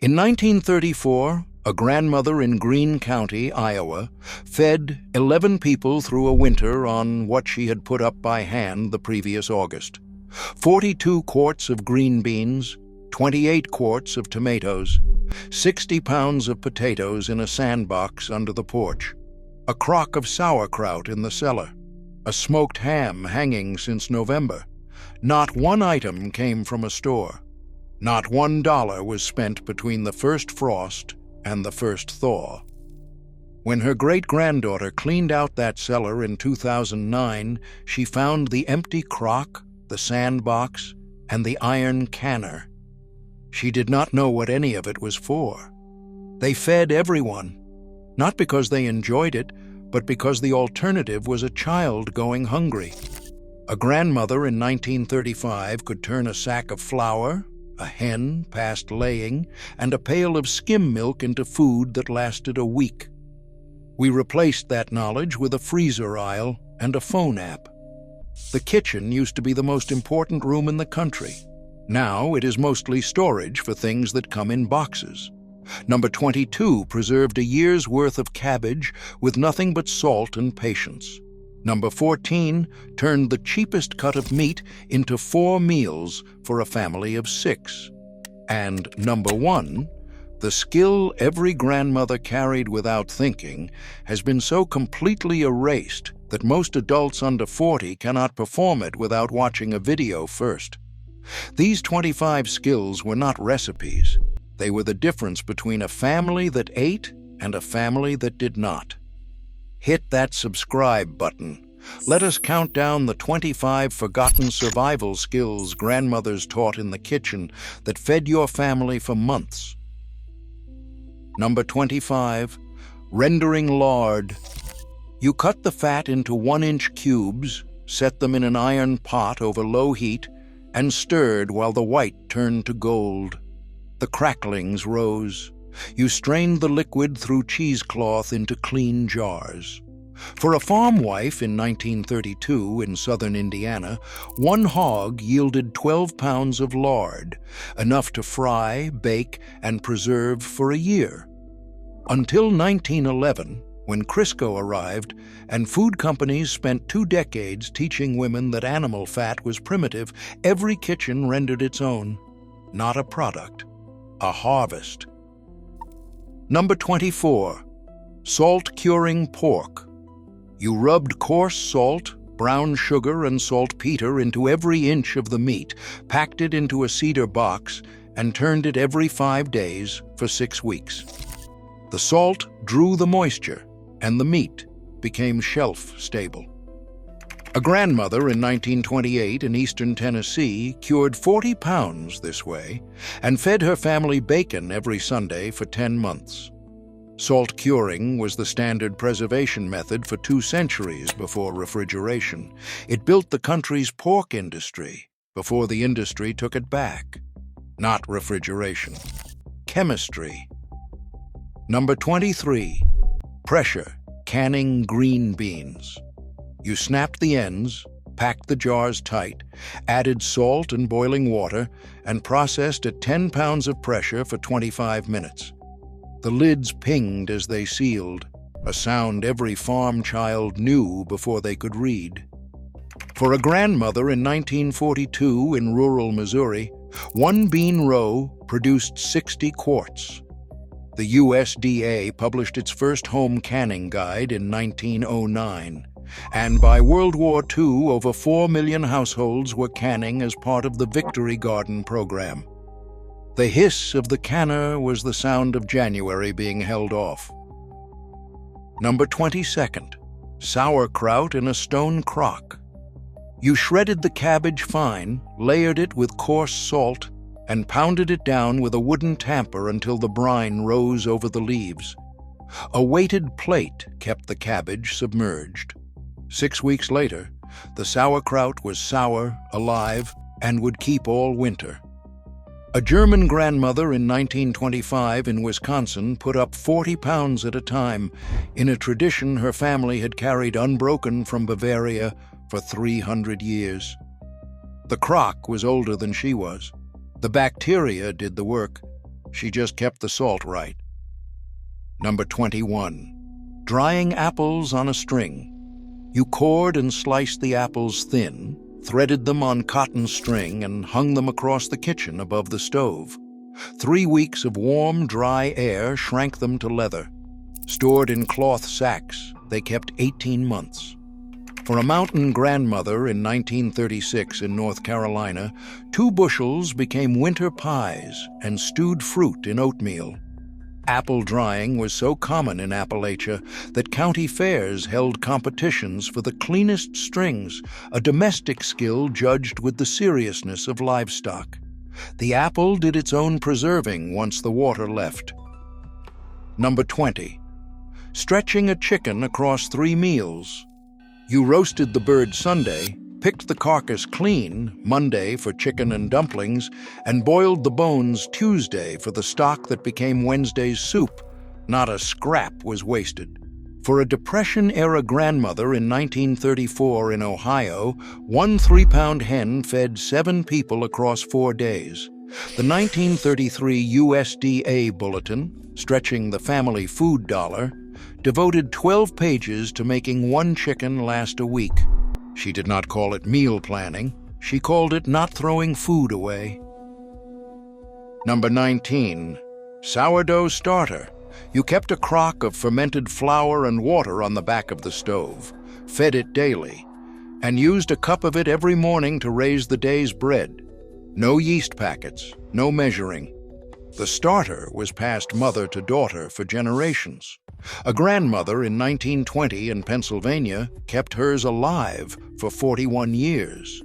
In 1934, a grandmother in Greene County, Iowa, fed 11 people through a winter on what she had put up by hand the previous August. 42 quarts of green beans, 28 quarts of tomatoes, 60 pounds of potatoes in a sandbox under the porch, a crock of sauerkraut in the cellar, a smoked ham hanging since November. Not one item came from a store. Not $1 was spent between the first frost and the first thaw. When her great-granddaughter cleaned out that cellar in 2009, she found the empty crock, the sandbox, and the iron canner. She did not know what any of it was for. They fed everyone, not because they enjoyed it, but because the alternative was a child going hungry. A grandmother in 1935 could turn a sack of flour, a hen past laying, and a pail of skim milk into food that lasted a week. We replaced that knowledge with a freezer aisle and a phone app. The kitchen used to be the most important room in the country. Now it is mostly storage for things that come in boxes. Number 22 preserved a year's worth of cabbage with nothing but salt and patience. Number 14 turned the cheapest cut of meat into 4 meals for a family of 6. And number 1, the skill every grandmother carried without thinking, has been so completely erased that most adults under 40 cannot perform it without watching a video first. These 25 skills were not recipes. They were the difference between a family that ate and a family that did not. Hit that subscribe button. Let us count down the 25 forgotten survival skills grandmothers taught in the kitchen that fed your family for months. Number 25, rendering lard. You cut the fat into 1-inch cubes, set them in an iron pot over low heat, and stirred while the white turned to gold. The cracklings rose. You strained the liquid through cheesecloth into clean jars. For a farm wife in 1932 in southern Indiana, 1 hog yielded 12 pounds of lard, enough to fry, bake, and preserve for a year. Until 1911, when Crisco arrived, and food companies spent 2 decades teaching women that animal fat was primitive, every kitchen rendered its own. Not a product, a harvest. Number 24, salt curing pork. You rubbed coarse salt, brown sugar, and saltpeter into every inch of the meat, packed it into a cedar box, and turned it every 5 days for 6 weeks. The salt drew the moisture, and the meat became shelf-stable. A grandmother in 1928 in eastern Tennessee cured 40 pounds this way and fed her family bacon every Sunday for 10 months. Salt curing was the standard preservation method for 2 centuries before refrigeration. It built the country's pork industry before the industry took it back. Not refrigeration. Chemistry. Number 23, pressure canning green beans. You snapped the ends, packed the jars tight, added salt and boiling water, and processed at 10 pounds of pressure for 25 minutes. The lids pinged as they sealed, a sound every farm child knew before they could read. For a grandmother in 1942 in rural Missouri, 1 bean row produced 60 quarts. The USDA published its first home canning guide in 1909, and by World War II, over 4 million households were canning as part of the Victory Garden program. The hiss of the canner was the sound of January being held off. Number 22, sauerkraut in a stone crock. You shredded the cabbage fine, layered it with coarse salt, and pounded it down with a wooden tamper until the brine rose over the leaves. A weighted plate kept the cabbage submerged. 6 weeks later, the sauerkraut was sour, alive, and would keep all winter. A German grandmother in 1925 in Wisconsin put up 40 pounds at a time, in a tradition her family had carried unbroken from Bavaria for 300 years. The crock was older than she was. The bacteria did the work, She just kept the salt right. Number 21. Drying apples on a string. You cored and sliced the apples thin, threaded them on cotton string, and hung them across the kitchen above the stove. 3 weeks of warm, dry air shrank them to leather. Stored in cloth sacks, they kept 18 months. For a mountain grandmother in 1936 in North Carolina, 2 bushels became winter pies and stewed fruit in oatmeal. Apple drying was so common in Appalachia that county fairs held competitions for the cleanest strings, a domestic skill judged with the seriousness of livestock. The apple did its own preserving once the water left. Number 20. Stretching a chicken across 3 meals. You roasted the bird Sunday, picked the carcass clean Monday for chicken and dumplings, and boiled the bones Tuesday for the stock that became Wednesday's soup. Not a scrap was wasted. For a Depression-era grandmother in 1934 in Ohio, 1 3-pound hen fed 7 people across 4 days. The 1933 USDA Bulletin, stretching the family food dollar, devoted 12 pages to making 1 chicken last a week. She did not call it meal planning. She called it not throwing food away. Number 19. Sourdough starter. You kept a crock of fermented flour and water on the back of the stove, fed it daily, and used a cup of it every morning to raise the day's bread. No yeast packets, no measuring. The starter was passed mother to daughter for generations. A grandmother in 1920 in Pennsylvania kept hers alive for 41 years.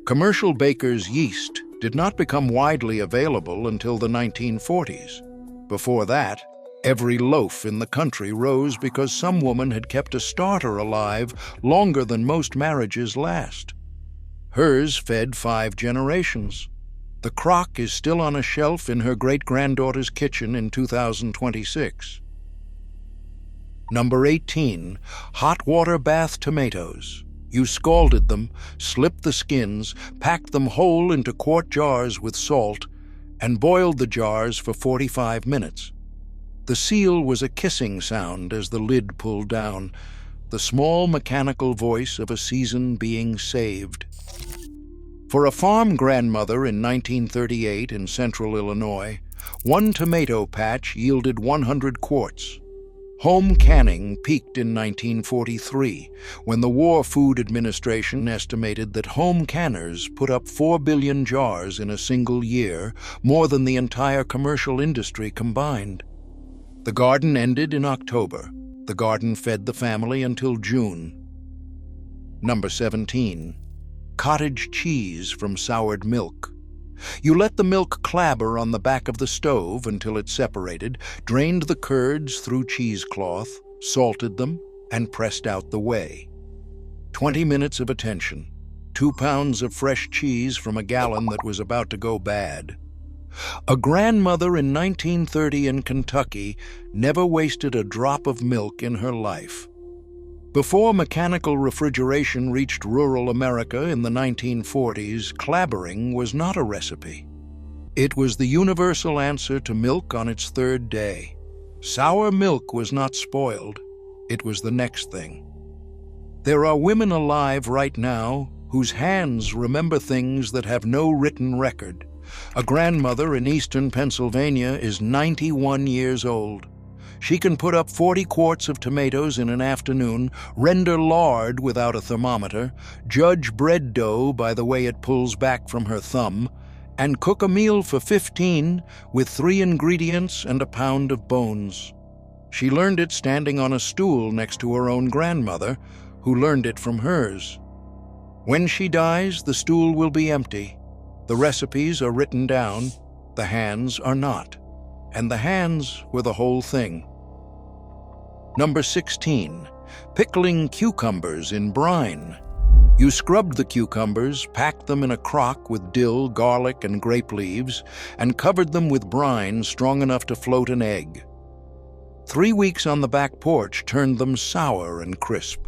Commercial baker's yeast did not become widely available until the 1940s. Before that, every loaf in the country rose because some woman had kept a starter alive longer than most marriages last. Hers fed 5 generations. The crock is still on a shelf in her great-granddaughter's kitchen in 2026. Number 18. Hot water bath tomatoes. You scalded them, slipped the skins, packed them whole into quart jars with salt, and boiled the jars for 45 minutes. The seal was a kissing sound as the lid pulled down, the small mechanical voice of a season being saved. For a farm grandmother in 1938 in central Illinois, 1 tomato patch yielded 100 quarts. Home canning peaked in 1943, when the War Food Administration estimated that home canners put up 4 billion jars in a single year, more than the entire commercial industry combined. The garden ended in October. The garden fed the family until June. Number 17. Cottage cheese from soured milk. You let the milk clabber on the back of the stove until it separated, drained the curds through cheesecloth, salted them, and pressed out the whey. 20 minutes of attention. 2 pounds of fresh cheese from a gallon that was about to go bad. A grandmother in 1930 in Kentucky never wasted a drop of milk in her life. Before mechanical refrigeration reached rural America in the 1940s, clabbering was not a recipe. It was the universal answer to milk on its 3rd day. Sour milk was not spoiled. It was the next thing. There are women alive right now whose hands remember things that have no written record. A grandmother in eastern Pennsylvania is 91 years old. She can put up 40 quarts of tomatoes in an afternoon, render lard without a thermometer, judge bread dough by the way it pulls back from her thumb, and cook a meal for 15 with 3 ingredients and a pound of bones. She learned it standing on a stool next to her own grandmother, who learned it from hers. When she dies, the stool will be empty. The recipes are written down, the hands are not. And the hands were the whole thing. Number 16. Pickling cucumbers in brine. You scrubbed the cucumbers, packed them in a crock with dill, garlic, and grape leaves, and covered them with brine strong enough to float an egg. 3 weeks on the back porch turned them sour and crisp.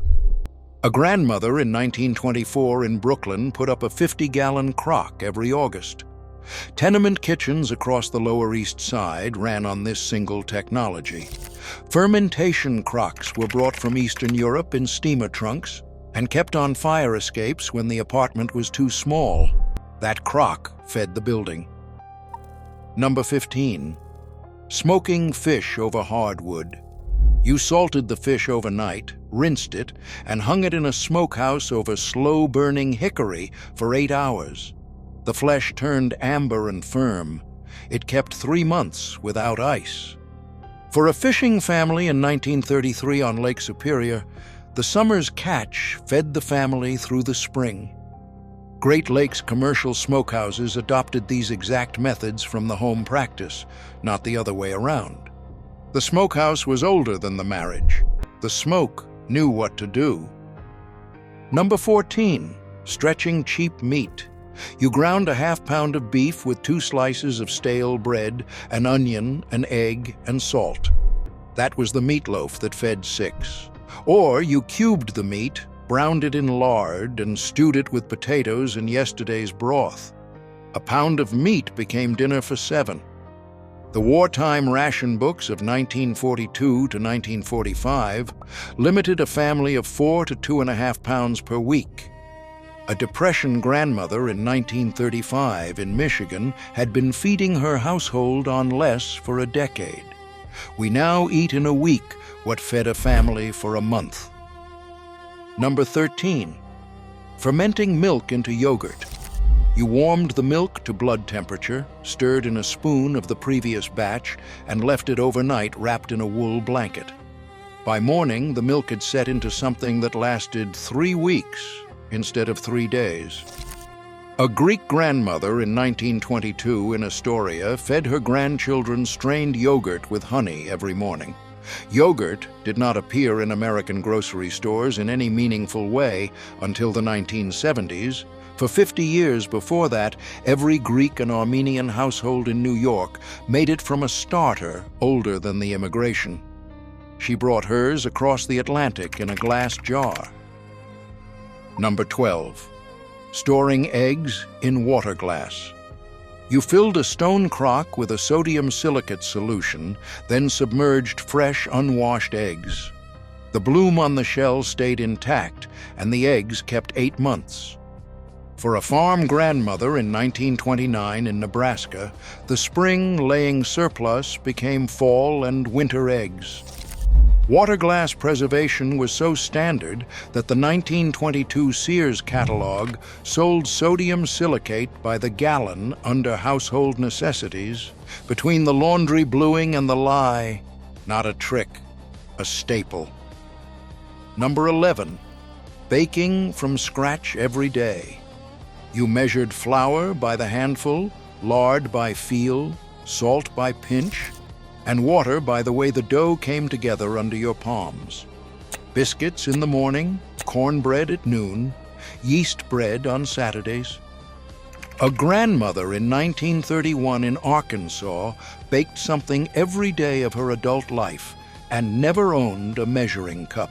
A grandmother in 1924 in Brooklyn put up a 50-gallon crock every August. Tenement kitchens across the Lower East Side ran on this single technology. Fermentation crocks were brought from Eastern Europe in steamer trunks and kept on fire escapes when the apartment was too small. That crock fed the building. Number 15. Smoking fish over hardwood. You salted the fish overnight, rinsed it, and hung it in a smokehouse over slow-burning hickory for 8 hours. The flesh turned amber and firm. It kept 3 months without ice. For a fishing family in 1933 on Lake Superior, the summer's catch fed the family through the spring. Great Lakes commercial smokehouses adopted these exact methods from the home practice, not the other way around. The smokehouse was older than the marriage. The smoke knew what to do. Number 14. Stretching cheap meat. You ground a half-pound of beef with 2 slices of stale bread, an onion, an egg, and salt. That was the meatloaf that fed 6. Or you cubed the meat, browned it in lard, and stewed it with potatoes and yesterday's broth. A pound of meat became dinner for 7. The wartime ration books of 1942 to 1945 limited a family of 4 to 2.5 pounds per week. A Depression grandmother in 1935 in Michigan had been feeding her household on less for a decade. We now eat in a week what fed a family for a month. Number 13. Fermenting milk into yogurt. You warmed the milk to blood temperature, stirred in a spoon of the previous batch, and left it overnight wrapped in a wool blanket. By morning, the milk had set into something that lasted 3 weeks instead of 3 days. A Greek grandmother in 1922 in Astoria fed her grandchildren strained yogurt with honey every morning. Yogurt did not appear in American grocery stores in any meaningful way until the 1970s. For 50 years before that, every Greek and Armenian household in New York made it from a starter older than the immigration. She brought hers across the Atlantic in a glass jar. Number 12. Storing eggs in water glass. You filled a stone crock with a sodium silicate solution, then submerged fresh, unwashed eggs. The bloom on the shell stayed intact, and the eggs kept 8 months. For a farm grandmother in 1929 in Nebraska, the spring-laying surplus became fall and winter eggs. Water glass preservation was so standard that the 1922 Sears catalog sold sodium silicate by the gallon under household necessities. Between the laundry bluing and the lye, not a trick, a staple. Number 11. Baking from scratch every day. You measured flour by the handful, lard by feel, salt by pinch, and water by the way the dough came together under your palms. Biscuits in the morning, cornbread at noon, yeast bread on Saturdays. A grandmother in 1931 in Arkansas baked something every day of her adult life and never owned a measuring cup.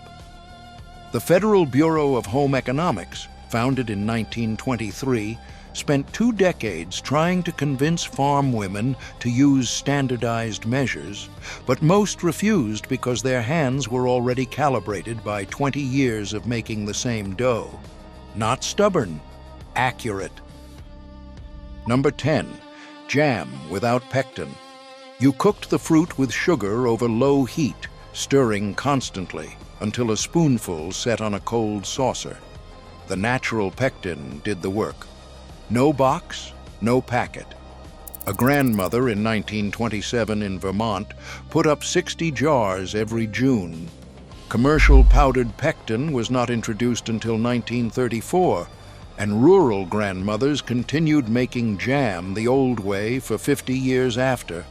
The Federal Bureau of Home Economics, founded in 1923, spent 2 decades trying to convince farm women to use standardized measures, but most refused because their hands were already calibrated by 20 years of making the same dough. Not stubborn, accurate. Number 10. Jam without pectin. You cooked the fruit with sugar over low heat, stirring constantly until a spoonful set on a cold saucer. The natural pectin did the work. No box, no packet. A grandmother in 1927 in Vermont put up 60 jars every June. Commercial powdered pectin was not introduced until 1934, and rural grandmothers continued making jam the old way for 50 years after,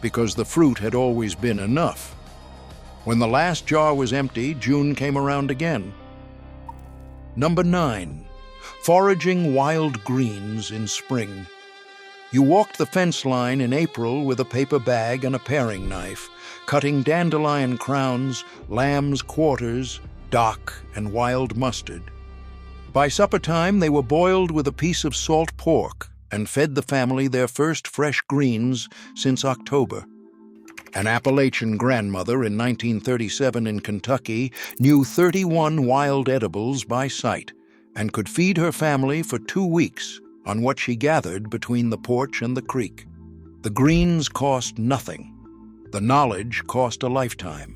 because the fruit had always been enough. When the last jar was empty, June came around again. Number 9. Foraging wild greens in spring. You walked the fence line in April with a paper bag and a paring knife, cutting dandelion crowns, lamb's quarters, dock, and wild mustard. By supper time, they were boiled with a piece of salt pork, and fed the family their first fresh greens since October. An Appalachian grandmother in 1937 in Kentucky knew 31 wild edibles by sight and could feed her family for 2 weeks on what she gathered between the porch and the creek. The greens cost nothing. The knowledge cost a lifetime.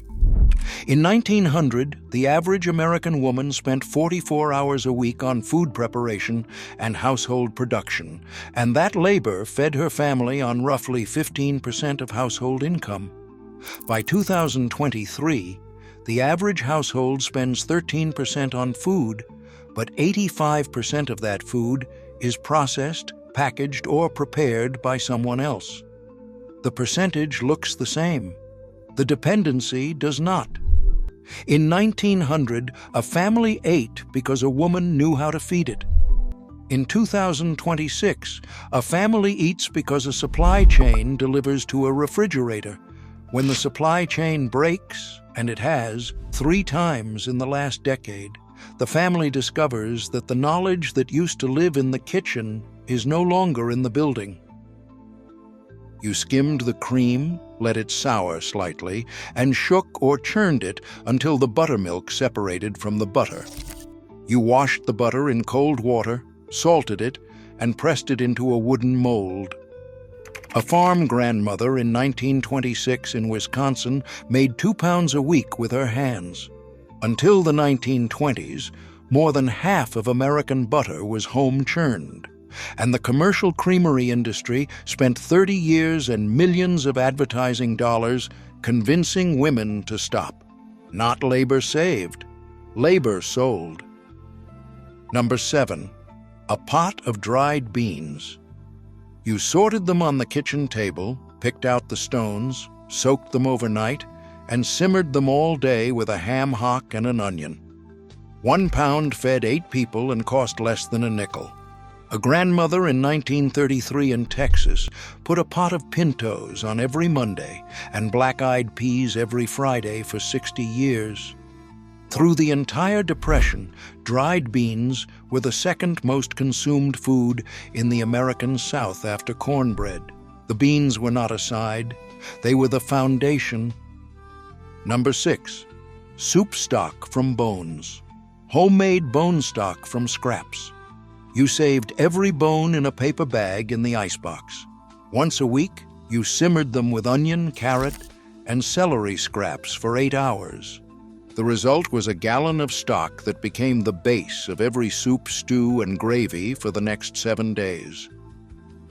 In 1900, the average American woman spent 44 hours a week on food preparation and household production, and that labor fed her family on roughly 15% of household income. By 2023, the average household spends 13% on food, but 85% of that food is processed, packaged, or prepared by someone else. The percentage looks the same. The dependency does not. In 1900, a family ate because a woman knew how to feed it. In 2026, a family eats because a supply chain delivers to a refrigerator. When the supply chain breaks, and it has 3 times in the last decade, the family discovers that the knowledge that used to live in the kitchen is no longer in the building. You skimmed the cream, let it sour slightly, and shook or churned it until the buttermilk separated from the butter. You washed the butter in cold water, salted it, and pressed it into a wooden mold. A farm grandmother in 1926 in Wisconsin made 2 pounds a week with her hands. Until the 1920s, more than half of American butter was home-churned, and the commercial creamery industry spent 30 years and millions of advertising dollars convincing women to stop. Not labor saved, labor sold. Number 7, a pot of dried beans. You sorted them on the kitchen table, picked out the stones, soaked them overnight, and simmered them all day with a ham hock and an onion. 1 pound fed 8 people and cost less than a nickel. A grandmother in 1933 in Texas put a pot of pintos on every Monday and black-eyed peas every Friday for 60 years. Through the entire Depression, dried beans were the second most consumed food in the American South after cornbread. The beans were not a side, they were the foundation. Number 6, soup stock from bones. Homemade bone stock from scraps. You saved every bone in a paper bag in the icebox. Once a week, you simmered them with onion, carrot, and celery scraps for 8 hours. The result was a gallon of stock that became the base of every soup, stew, and gravy for the next 7 days.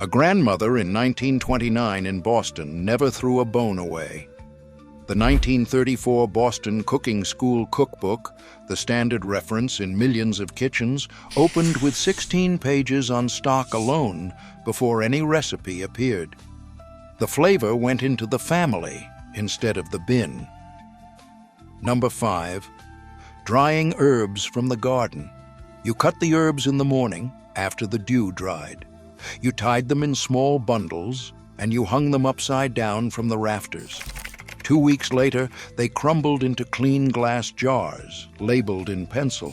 A grandmother in 1929 in Boston never threw a bone away. The 1934 Boston Cooking School cookbook, the standard reference in millions of kitchens, opened with 16 pages on stock alone before any recipe appeared. The flavor went into the family instead of the bin. Number 5, drying herbs from the garden. You cut the herbs in the morning after the dew dried. You tied them in small bundles and you hung them upside down from the rafters. 2 weeks later, they crumbled into clean glass jars, labeled in pencil.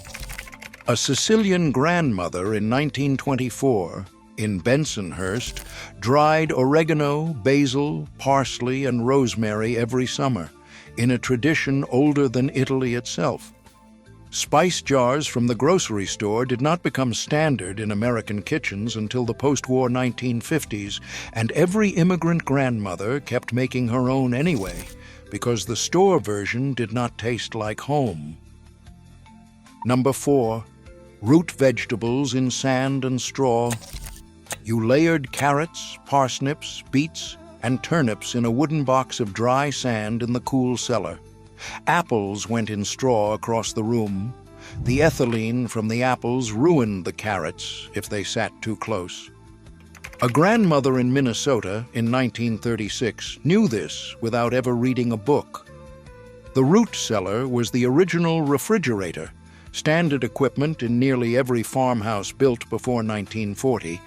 A Sicilian grandmother in 1924, in Bensonhurst, dried oregano, basil, parsley, and rosemary every summer, in a tradition older than Italy itself. Spice jars from the grocery store did not become standard in American kitchens until the post-war 1950s, and every immigrant grandmother kept making her own anyway, because the store version did not taste like home. Number 4, root vegetables in sand and straw. You layered carrots, parsnips, beets, and turnips in a wooden box of dry sand in the cool cellar. Apples went in straw across the room. The ethylene from the apples ruined the carrots if they sat too close. A grandmother in Minnesota in 1936 knew this without ever reading a book. The root cellar was the original refrigerator, standard equipment in nearly every farmhouse built before 1940,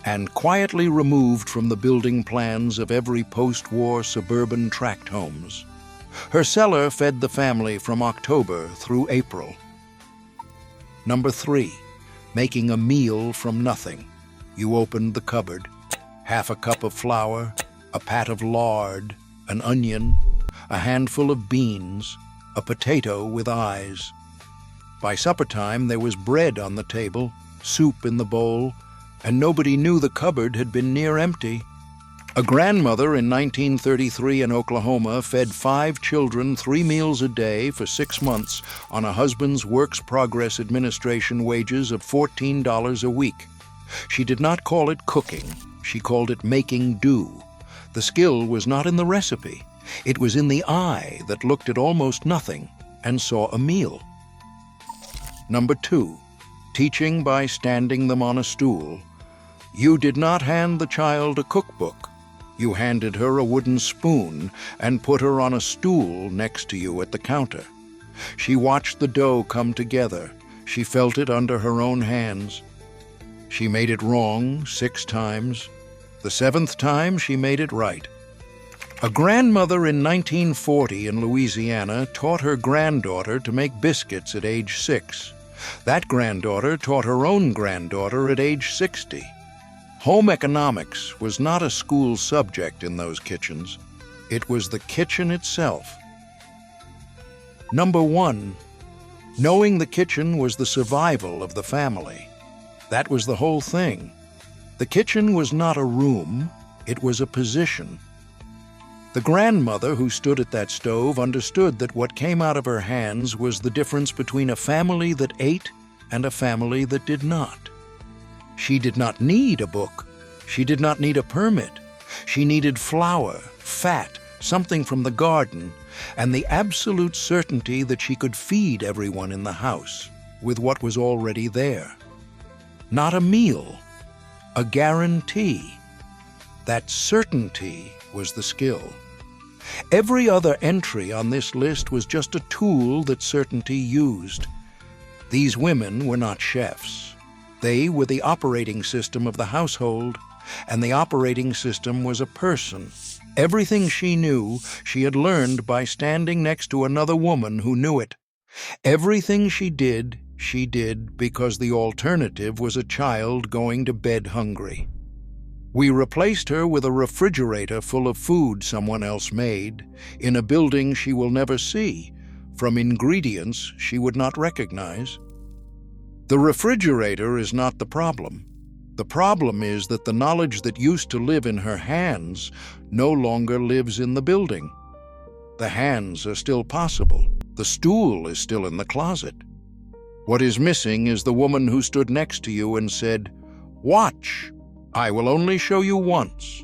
and quietly removed from the building plans of every post-war suburban tract homes. Her cellar fed the family from October through April. Number 3, making a meal from nothing. You opened the cupboard. Half a cup of flour, a pat of lard, an onion, a handful of beans, a potato with eyes. By supper time, there was bread on the table, soup in the bowl, and nobody knew the cupboard had been near empty. A grandmother in 1933 in Oklahoma fed 5 children 3 meals a day for 6 months on a husband's Works Progress Administration wages of $14 a week. She did not call it cooking. She called it making do. The skill was not in the recipe. It was in the eye that looked at almost nothing and saw a meal. Number 2, teaching by standing them on a stool. You did not hand the child a cookbook. You handed her a wooden spoon and put her on a stool next to you at the counter. She watched the dough come together. She felt it under her own hands. She made it wrong 6 times. The 7th time, she made it right. A grandmother in 1940 in Louisiana taught her granddaughter to make biscuits at age 6. That granddaughter taught her own granddaughter at age 60. Home economics was not a school subject in those kitchens. It was the kitchen itself. Number 1, knowing the kitchen was the survival of the family. That was the whole thing. The kitchen was not a room, it was a position. The grandmother who stood at that stove understood that what came out of her hands was the difference between a family that ate and a family that did not. She did not need a book. She did not need a permit. She needed flour, fat, something from the garden, and the absolute certainty that she could feed everyone in the house with what was already there. Not a meal, a guarantee. That certainty was the skill. Every other entry on this list was just a tool that certainty used. These women were not chefs. They were the operating system of the household, and the operating system was a person. Everything she knew, she had learned by standing next to another woman who knew it. Everything she did because the alternative was a child going to bed hungry. We replaced her with a refrigerator full of food someone else made, in a building she will never see, from ingredients she would not recognize. The refrigerator is not the problem. The problem is that the knowledge that used to live in her hands no longer lives in the building. The hands are still possible. The stool is still in the closet. What is missing is the woman who stood next to you and said, "Watch, I will only show you once."